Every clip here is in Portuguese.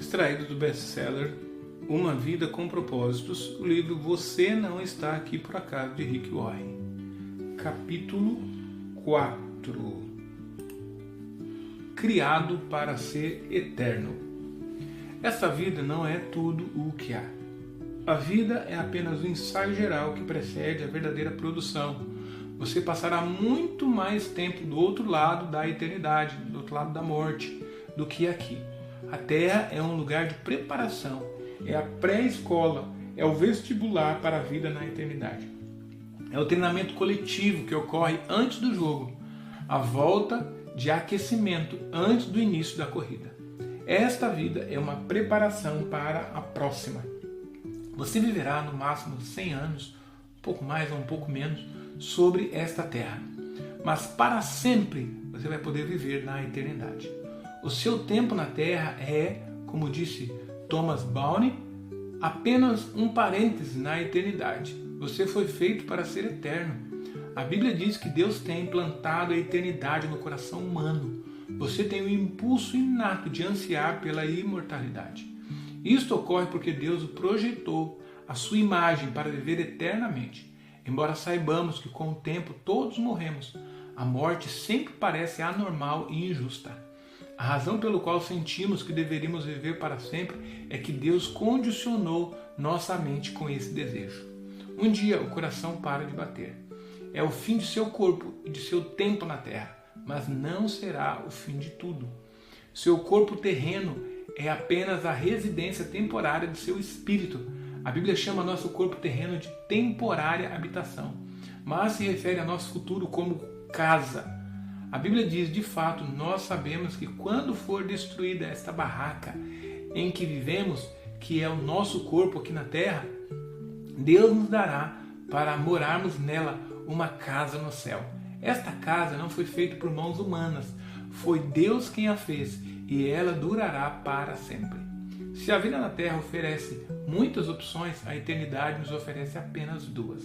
Extraído do best-seller Uma Vida com Propósitos, o livro Você Não Está Aqui Por Acaso, de Rick Warren. Capítulo 4. Criado para ser eterno. Esta vida não é tudo o que há. A vida é apenas o ensaio geral que precede a verdadeira produção. Você passará muito mais tempo do outro lado da eternidade, do outro lado da morte, do que aqui. A Terra é um lugar de preparação, é a pré-escola, é o vestibular para a vida na eternidade. É o treinamento coletivo que ocorre antes do jogo, a volta de aquecimento antes do início da corrida. Esta vida é uma preparação para a próxima. Você viverá no máximo 100 anos, um pouco mais ou um pouco menos, sobre esta terra. Mas para sempre você vai poder viver na eternidade. O seu tempo na terra é, como disse Thomas Browne, apenas um parêntese na eternidade. Você foi feito para ser eterno. A Bíblia diz que Deus tem implantado a eternidade no coração humano. Você tem o impulso inato de ansiar pela imortalidade. Isto ocorre porque Deus o projetou a sua imagem para viver eternamente. Embora saibamos que com o tempo todos morremos, a morte sempre parece anormal e injusta. A razão pelo qual sentimos que deveríamos viver para sempre é que Deus condicionou nossa mente com esse desejo. Um dia o coração para de bater. É o fim de seu corpo e de seu tempo na terra, mas não será o fim de tudo. Seu corpo terreno é apenas a residência temporária de seu espírito. A Bíblia chama nosso corpo terreno de temporária habitação, mas se refere a nosso futuro como casa. A Bíblia diz, de fato, nós sabemos que quando for destruída esta barraca em que vivemos, que é o nosso corpo aqui na terra, Deus nos dará para morarmos nela uma casa no céu. Esta casa não foi feita por mãos humanas, foi Deus quem a fez e ela durará para sempre. Se a vida na terra oferece muitas opções, a eternidade nos oferece apenas duas: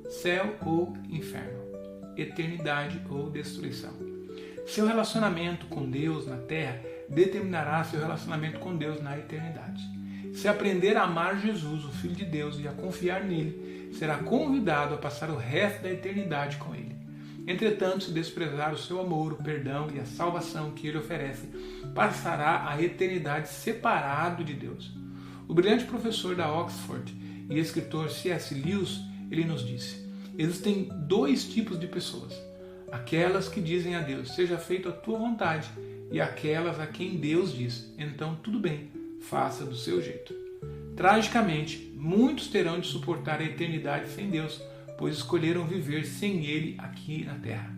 céu ou inferno. Eternidade ou destruição. Seu relacionamento com Deus na terra determinará seu relacionamento com Deus na eternidade. Se aprender a amar Jesus, o Filho de Deus, e a confiar nele, será convidado a passar o resto da eternidade com ele. Entretanto, se desprezar o seu amor, o perdão e a salvação que ele oferece, passará a eternidade separado de Deus. O brilhante professor da Oxford e escritor C.S. Lewis, ele nos disse: existem dois tipos de pessoas. Aquelas que dizem a Deus, seja feita a tua vontade, e aquelas a quem Deus diz, então tudo bem, faça do seu jeito. Tragicamente, muitos terão de suportar a eternidade sem Deus, pois escolheram viver sem Ele aqui na terra.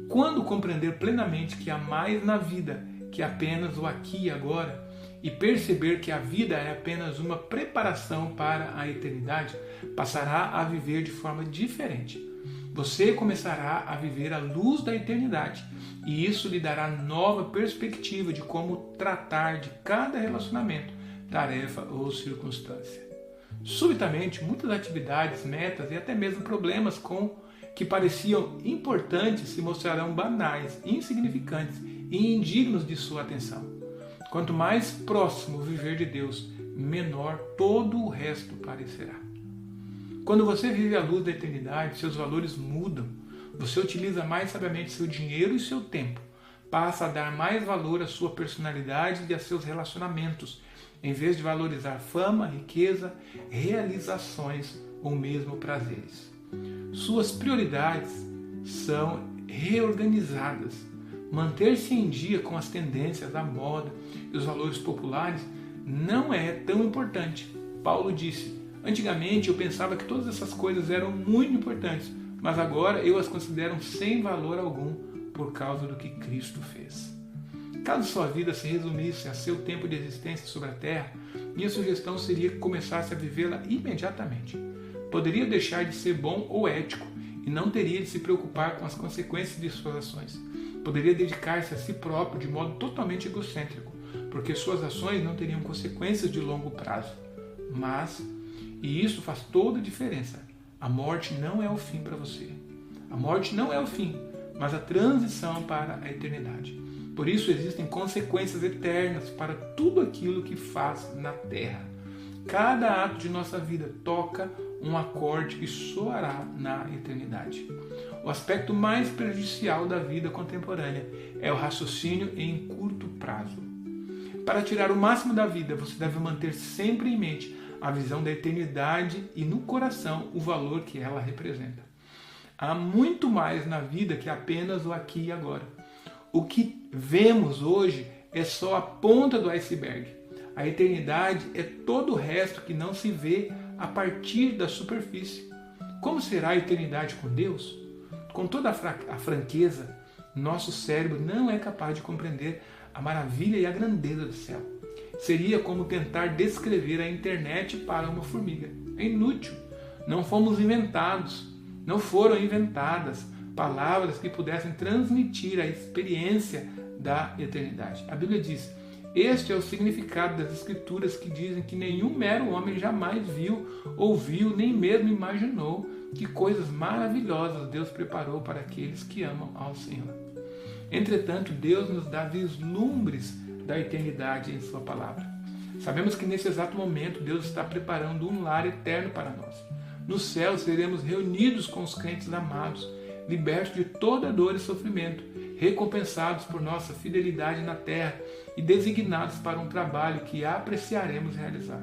Quando compreender plenamente que há mais na vida que apenas o aqui e agora, e perceber que a vida é apenas uma preparação para a eternidade, passará a viver de forma diferente. Você começará a viver à luz da eternidade, e isso lhe dará nova perspectiva de como tratar de cada relacionamento, tarefa ou circunstância. Subitamente, muitas atividades, metas e até mesmo problemas que pareciam importantes se mostrarão banais, insignificantes e indignos de sua atenção. Quanto mais próximo viver de Deus, menor todo o resto parecerá. Quando você vive à luz da eternidade, seus valores mudam. Você utiliza mais sabiamente seu dinheiro e seu tempo. Passa a dar mais valor à sua personalidade e a seus relacionamentos, em vez de valorizar fama, riqueza, realizações ou mesmo prazeres. Suas prioridades são reorganizadas. Manter-se em dia com as tendências, a moda e os valores populares não é tão importante. Paulo disse: antigamente eu pensava que todas essas coisas eram muito importantes, mas agora eu as considero sem valor algum por causa do que Cristo fez. Caso sua vida se resumisse a seu tempo de existência sobre a terra, minha sugestão seria que começasse a vivê-la imediatamente. Poderia deixar de ser bom ou ético e não teria de se preocupar com as consequências de suas ações. Poderia dedicar-se a si próprio de modo totalmente egocêntrico, porque suas ações não teriam consequências de longo prazo. Mas, e isso faz toda a diferença, a morte não é o fim para você. A morte não é o fim, mas a transição para a eternidade. Por isso existem consequências eternas para tudo aquilo que faz na terra. Cada ato de nossa vida toca um acorde que soará na eternidade. O aspecto mais prejudicial da vida contemporânea é o raciocínio em curto prazo. Para tirar o máximo da vida, você deve manter sempre em mente a visão da eternidade e no coração o valor que ela representa. Há muito mais na vida que apenas o aqui e agora. O que vemos hoje é só a ponta do iceberg. A eternidade é todo o resto que não se vê a partir da superfície. Como será a eternidade com Deus? Com toda a franqueza, nosso cérebro não é capaz de compreender a maravilha e a grandeza do céu. Seria como tentar descrever a internet para uma formiga. É inútil. Não foram inventadas palavras que pudessem transmitir a experiência da eternidade. A Bíblia diz: este é o significado das Escrituras que dizem que nenhum mero homem jamais viu, ouviu, nem mesmo imaginou que coisas maravilhosas Deus preparou para aqueles que amam ao Senhor. Entretanto, Deus nos dá vislumbres da eternidade em sua palavra. Sabemos que nesse exato momento Deus está preparando um lar eterno para nós. No céu seremos reunidos com os crentes amados, libertos de toda dor e sofrimento, recompensados por nossa fidelidade na terra e designados para um trabalho que apreciaremos realizar.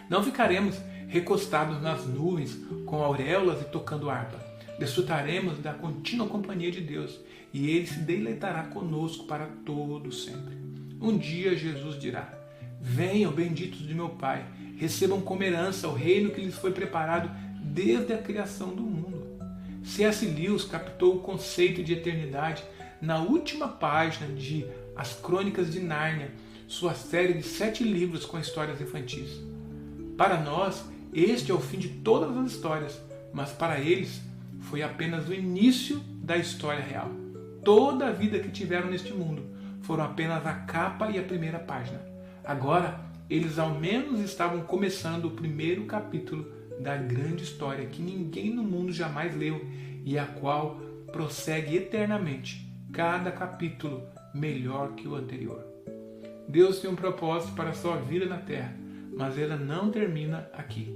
Não ficaremos recostados nas nuvens com auréolas e tocando harpa. Desfrutaremos da contínua companhia de Deus e Ele se deleitará conosco para todo sempre. Um dia Jesus dirá: venham, benditos de meu Pai, recebam como herança o reino que lhes foi preparado desde a criação do mundo. C.S. Lewis captou o conceito de eternidade na última página de As Crônicas de Nárnia, sua série de 7 livros com histórias infantis. Para nós, este é o fim de todas as histórias, mas para eles foi apenas o início da história real. Toda a vida que tiveram neste mundo foram apenas a capa e a primeira página. Agora, eles ao menos estavam começando o primeiro capítulo da grande história que ninguém no mundo jamais leu e a qual prossegue eternamente, cada capítulo melhor que o anterior. Deus tem um propósito para a sua vida na Terra, mas ela não termina aqui.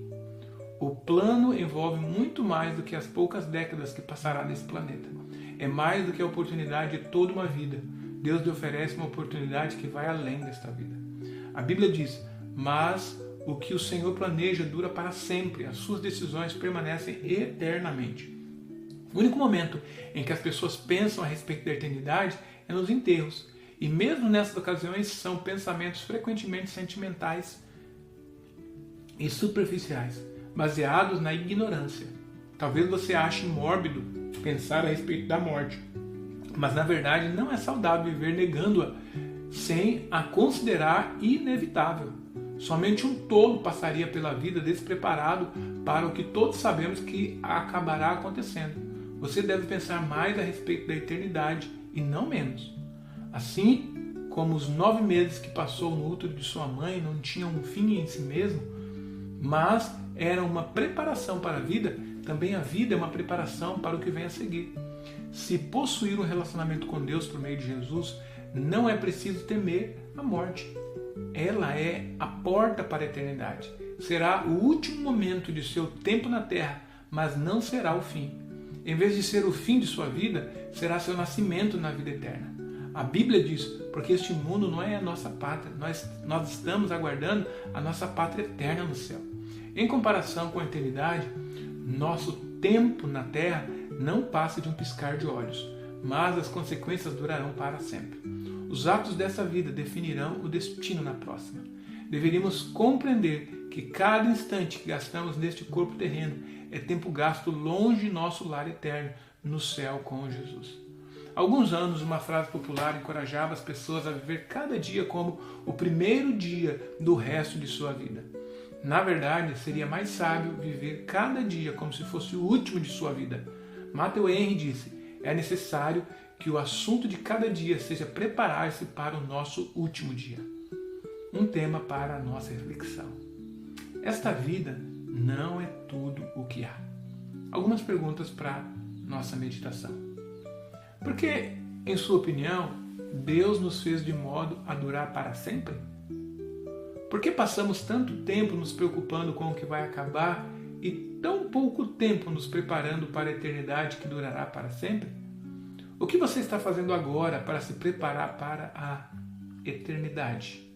O plano envolve muito mais do que as poucas décadas que passará nesse planeta. É mais do que a oportunidade de toda uma vida. Deus lhe oferece uma oportunidade que vai além desta vida. A Bíblia diz: mas o que o Senhor planeja dura para sempre, as suas decisões permanecem eternamente. O único momento em que as pessoas pensam a respeito da eternidade é nos enterros. E mesmo nessas ocasiões são pensamentos frequentemente sentimentais e superficiais, baseados na ignorância. Talvez você ache mórbido pensar a respeito da morte, mas na verdade não é saudável viver negando-a sem a considerar inevitável. Somente um tolo passaria pela vida despreparado para o que todos sabemos que acabará acontecendo. Você deve pensar mais a respeito da eternidade e não menos. Assim como os 9 meses que passou no útero de sua mãe não tinham um fim em si mesmo, mas era uma preparação para a vida, também a vida é uma preparação para o que vem a seguir. Se possuir um relacionamento com Deus por meio de Jesus, não é preciso temer a morte. Ela é a porta para a eternidade. Será o último momento de seu tempo na terra, mas não será o fim. Em vez de ser o fim de sua vida, será seu nascimento na vida eterna. A Bíblia diz: porque este mundo não é a nossa pátria, nós estamos aguardando a nossa pátria eterna no céu. Em comparação com a eternidade, nosso tempo na terra não passa de um piscar de olhos, mas as consequências durarão para sempre. Os atos dessa vida definirão o destino na próxima. Deveríamos compreender que cada instante que gastamos neste corpo terreno é tempo gasto longe de nosso lar eterno, no céu com Jesus. Há alguns anos, uma frase popular encorajava as pessoas a viver cada dia como o primeiro dia do resto de sua vida. Na verdade, seria mais sábio viver cada dia como se fosse o último de sua vida. Matthew Henry disse: é necessário que o assunto de cada dia seja preparar-se para o nosso último dia. Um tema para a nossa reflexão. Esta vida não é tudo o que há. Algumas perguntas para nossa meditação. Por que, em sua opinião, Deus nos fez de modo a durar para sempre? Por que passamos tanto tempo nos preocupando com o que vai acabar e tão pouco tempo nos preparando para a eternidade que durará para sempre? O que você está fazendo agora para se preparar para a eternidade?